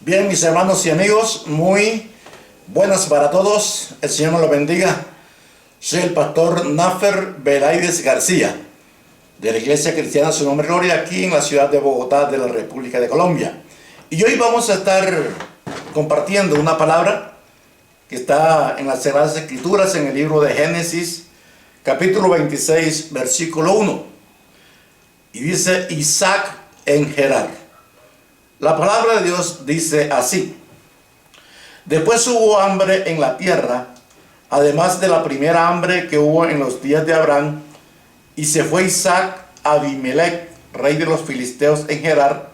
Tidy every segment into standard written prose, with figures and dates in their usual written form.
Bien, mis hermanos y amigos, muy buenas para todos. El Señor nos lo bendiga. Soy el pastor Nafer Belaides García, de la Iglesia Cristiana Su Nombre Gloria, aquí en la ciudad de Bogotá, de la República de Colombia. Y hoy vamos a estar compartiendo una palabra que está en las Sagradas Escrituras, en el libro de Génesis, capítulo 26, versículo 1. Y dice: Isaac en Gerar. La palabra de Dios dice así: después hubo hambre en la tierra, además de la primera hambre que hubo en los días de Abraham, y se fue Isaac a Abimelech, rey de los filisteos, en Gerar,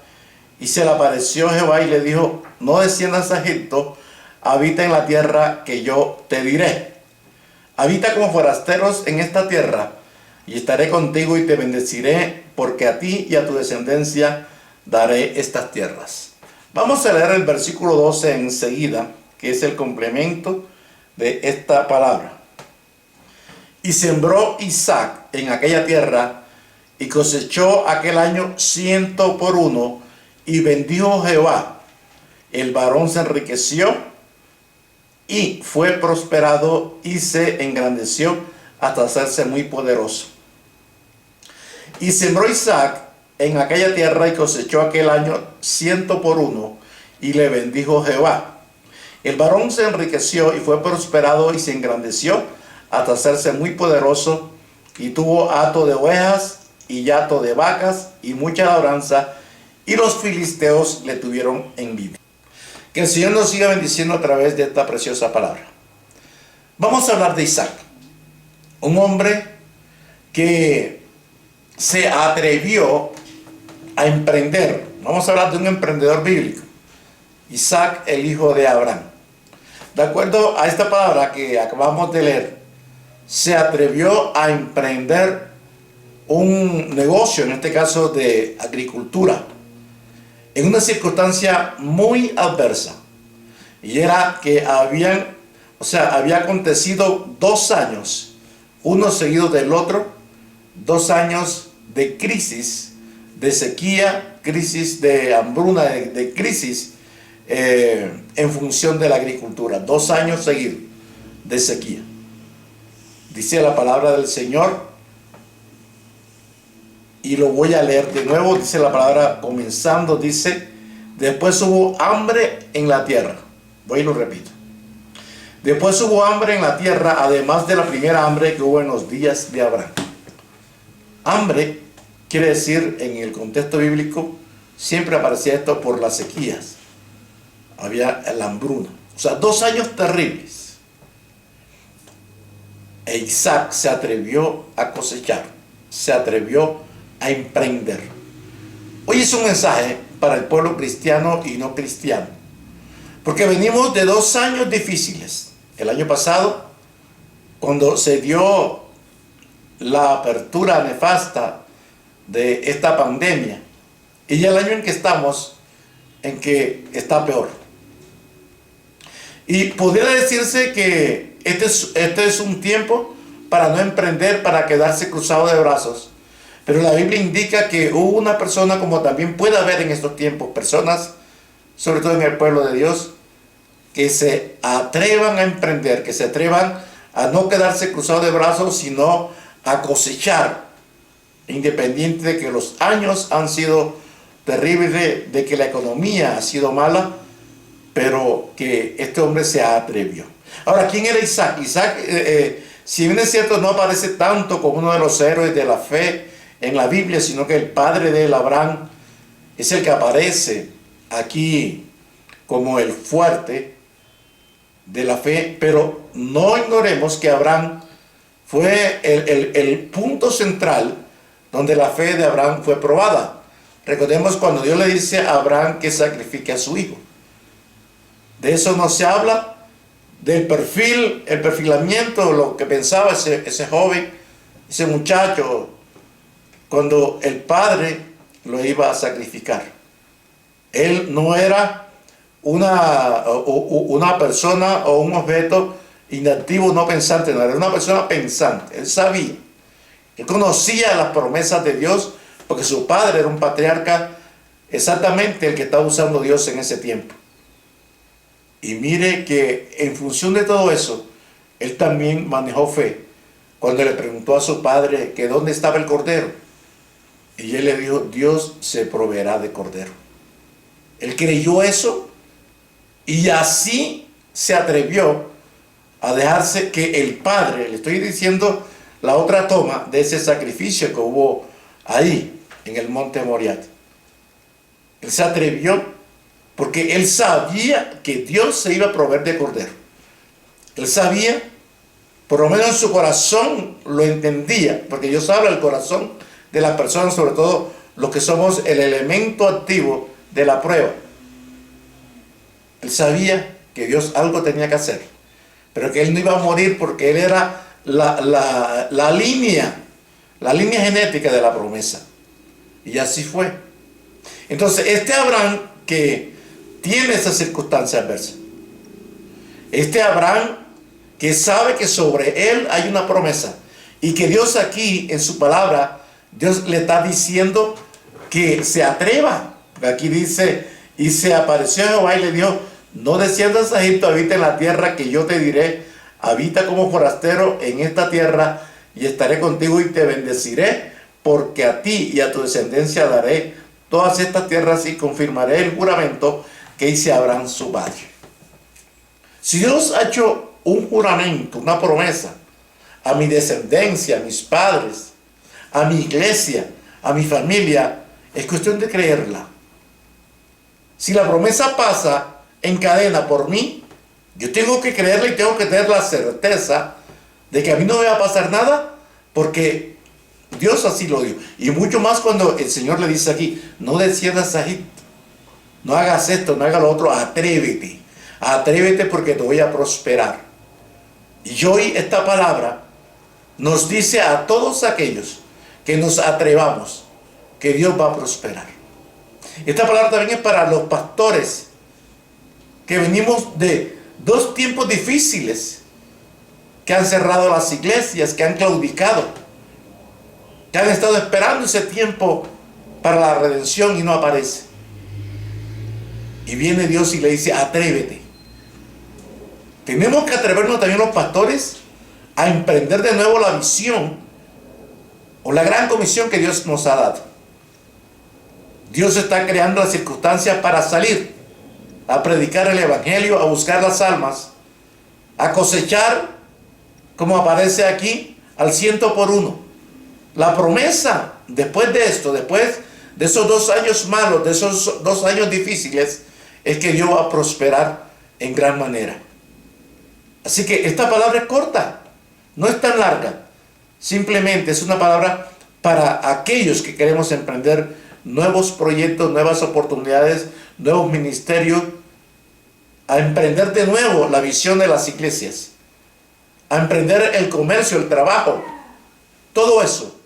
y se le apareció Jehová y le dijo: no desciendas a Egipto, habita en la tierra que yo te diré. Habita como forasteros en esta tierra, y estaré contigo y te bendeciré, porque a ti y a tu descendencia daré estas tierras. Vamos a leer el versículo 12 enseguida, que es el complemento de esta palabra. Y sembró Isaac en aquella tierra, y cosechó aquel año 100 por 1, y bendijo Jehová. El varón se enriqueció, y fue prosperado, y se engrandeció hasta hacerse muy poderoso. Y sembró Isaac en aquella tierra, y cosechó aquel año 100 por 1, y le bendijo Jehová. El varón se enriqueció y fue prosperado y se engrandeció hasta hacerse muy poderoso, y tuvo hato de ovejas y yato de vacas y mucha labranza, y los filisteos le tuvieron envidia. Que el Señor nos siga bendiciendo a través de esta preciosa palabra. Vamos a hablar de Isaac, un hombre que se atrevió a emprender. Vamos a hablar de un emprendedor bíblico, Isaac, el hijo de Abraham. De acuerdo a esta palabra que acabamos de leer, se atrevió a emprender un negocio, en este caso de agricultura, en una circunstancia muy adversa. Y era que había acontecido 2 años, uno seguido del otro, 2 años de crisis, de sequía, crisis de hambruna, de crisis en función de la agricultura. 2 años seguidos de sequía. Dice la palabra del Señor, y lo voy a leer de nuevo. Dice la palabra comenzando, dice: después hubo hambre en la tierra. Voy y lo repito. Después hubo hambre en la tierra, además de la primera hambre que hubo en los días de Abraham. Hambre quiere decir, en el contexto bíblico, siempre aparecía esto por las sequías. Había la hambruna. O sea, 2 años terribles. E Isaac se atrevió a cosechar, se atrevió a emprender. Hoy es un mensaje para el pueblo cristiano y no cristiano, porque venimos de 2 años difíciles. El año pasado, cuando se dio la apertura nefasta de esta pandemia, y ya el año en que estamos, en que está peor. Y podría decirse que este es un tiempo para no emprender, para quedarse cruzado de brazos. Pero la Biblia indica que hubo una persona, como también puede haber en estos tiempos, personas, sobre todo en el pueblo de Dios, que se atrevan a emprender, que se atrevan a no quedarse cruzado de brazos, sino a cosechar, independiente de que los años han sido terribles, de que la economía ha sido mala, pero que este hombre se atrevió. Ahora, ¿quién era Isaac? Isaac, si bien es cierto, no aparece tanto como uno de los héroes de la fe en la Biblia, sino que el padre de él, Abraham, es el que aparece aquí como el fuerte de la fe. Pero no ignoremos que Abraham fue el punto central donde la fe de Abraham fue probada. Recordemos cuando Dios le dice a Abraham que sacrifique a su hijo. De eso no se habla, del perfil, el perfilamiento, lo que pensaba ese joven, ese muchacho, cuando el padre lo iba a sacrificar. Él no era una persona o un objeto inactivo, no pensante, no, era una persona pensante. Él sabía, él conocía las promesas de Dios, porque su padre era un patriarca, exactamente el que estaba usando Dios en ese tiempo. Y mire que en función de todo eso, él también manejó fe cuando le preguntó a su padre que dónde estaba el cordero. Y él le dijo, Dios se proveerá de cordero. Él creyó eso y así se atrevió a dejarse que el padre, le estoy diciendo la otra toma de ese sacrificio que hubo ahí en el monte Moriah. Él se atrevió porque él sabía que Dios se iba a proveer de cordero. Él sabía, por lo menos en su corazón lo entendía, porque Dios habla del corazón de las personas, sobre todo los que somos el elemento activo de la prueba. Él sabía que Dios algo tenía que hacer, pero que él no iba a morir porque él era la línea genética de la promesa. Y así fue. Entonces, este Abraham que tiene esa circunstancia adversa, este Abraham que sabe que sobre él hay una promesa y que Dios aquí en su palabra, Dios le está diciendo que se atreva. Porque aquí dice, y se apareció Jehová y le dijo, no desciendas a Egipto, habita en la tierra que yo te diré, habita como forastero en esta tierra y estaré contigo y te bendeciré, porque a ti y a tu descendencia daré todas estas tierras y confirmaré el juramento que hice a Abraham su padre. Si Dios ha hecho un juramento, una promesa a mi descendencia, a mis padres, a mi iglesia, a mi familia, es cuestión de creerla. Si la promesa pasa en cadena por mí, yo tengo que creerla y tengo que tener la certeza de que a mí no me va a pasar nada, porque Dios así lo dio. Y mucho más cuando el Señor le dice aquí, no desciendas a Egipto, no hagas esto, no hagas lo otro, atrévete. Atrévete porque te voy a prosperar. Y hoy esta palabra nos dice a todos aquellos que nos atrevamos que Dios va a prosperar. Esta palabra también es para los pastores que venimos de dos tiempos difíciles, que han cerrado las iglesias, que han claudicado, que han estado esperando ese tiempo para la redención y no aparece. Y viene Dios y le dice, atrévete. Tenemos que atrevernos también los pastores a emprender de nuevo la visión o la gran comisión que Dios nos ha dado. Dios está creando las circunstancias para salir a predicar el evangelio, a buscar las almas, a cosechar, como aparece aquí, al 100 por 1. La promesa después de esto, después de esos 2 años malos, de esos 2 años difíciles, es que Dios va a prosperar en gran manera. Así que esta palabra es corta, no es tan larga, simplemente es una palabra para aquellos que queremos emprender nuevos proyectos, nuevas oportunidades, nuevos ministerios, a emprender de nuevo la visión de las iglesias, a emprender el comercio, el trabajo, todo eso.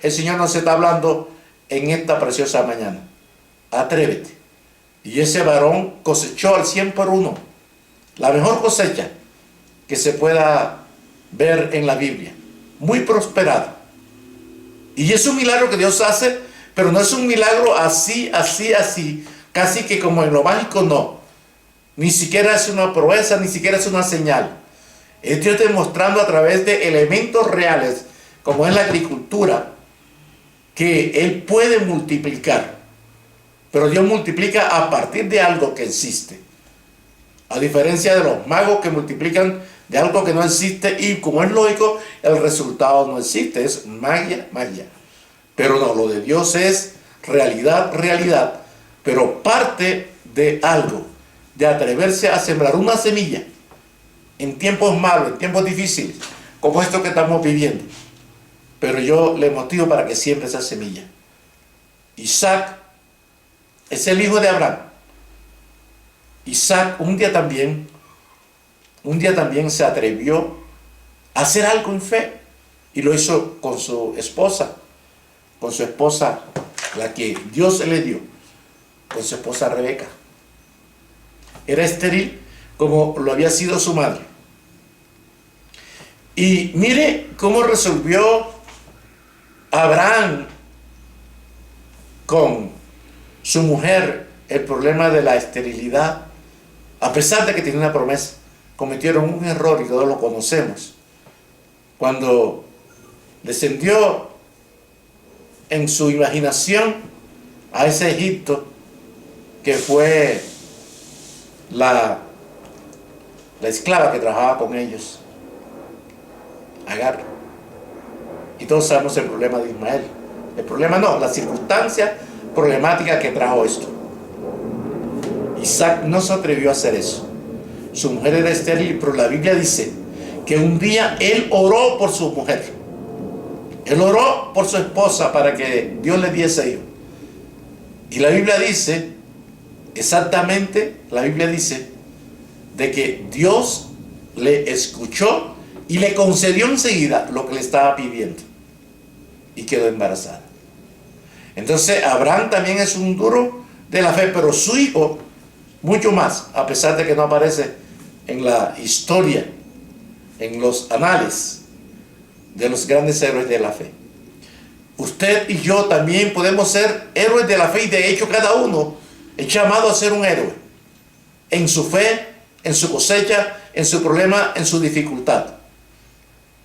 El Señor nos está hablando en esta preciosa mañana. Atrévete. Y ese varón cosechó al 100 por 1, la mejor cosecha que se pueda ver en la Biblia, muy prosperado. Y es un milagro que Dios hace, pero no es un milagro así, casi que como en lo mágico, no. Ni siquiera es una proeza, ni siquiera es una señal. Es Dios demostrando a través de elementos reales, como es la agricultura, que Él puede multiplicar. Pero Dios multiplica a partir de algo que existe. A diferencia de los magos que multiplican de algo que no existe y, como es lógico, el resultado no existe. Es magia. Pero no, lo de Dios es realidad, pero parte de algo, de atreverse a sembrar una semilla en tiempos malos, en tiempos difíciles, como esto que estamos viviendo. Pero yo le motivo para que siembre esa semilla. Isaac es el hijo de Abraham. Isaac un día también se atrevió a hacer algo en fe, y lo hizo con su esposa, la que Dios le dio, con su esposa Rebeca. Era estéril como lo había sido su madre. Y mire cómo resolvió Abraham con su mujer el problema de la esterilidad a pesar de que tenía una promesa, cometieron un error y todos lo conocemos. Cuando descendió en su imaginación a ese Egipto que fue la esclava que trabajaba con ellos, Agar. Y todos sabemos el problema de Ismael. El problema no, la circunstancia problemática que trajo esto. Isaac no se atrevió a hacer eso. Su mujer era estéril, pero la Biblia dice que un día él oró por su mujer. Él oró por su esposa para que Dios le diese hijo. Y la Biblia dice, exactamente, la Biblia dice de que Dios le escuchó y le concedió enseguida lo que le estaba pidiendo. Y quedó embarazada. Entonces Abraham también es un duro de la fe, pero su hijo mucho más, a pesar de que no aparece en la historia, en los anales de los grandes héroes de la fe. Usted y yo también podemos ser héroes de la fe, y de hecho cada uno es llamado a ser un héroe en su fe, en su cosecha, en su problema, en su dificultad.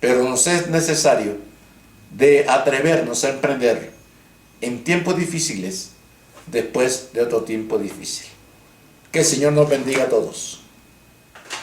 Pero nos es necesario de atrevernos a emprender en tiempos difíciles después de otro tiempo difícil. Que el Señor nos bendiga a todos.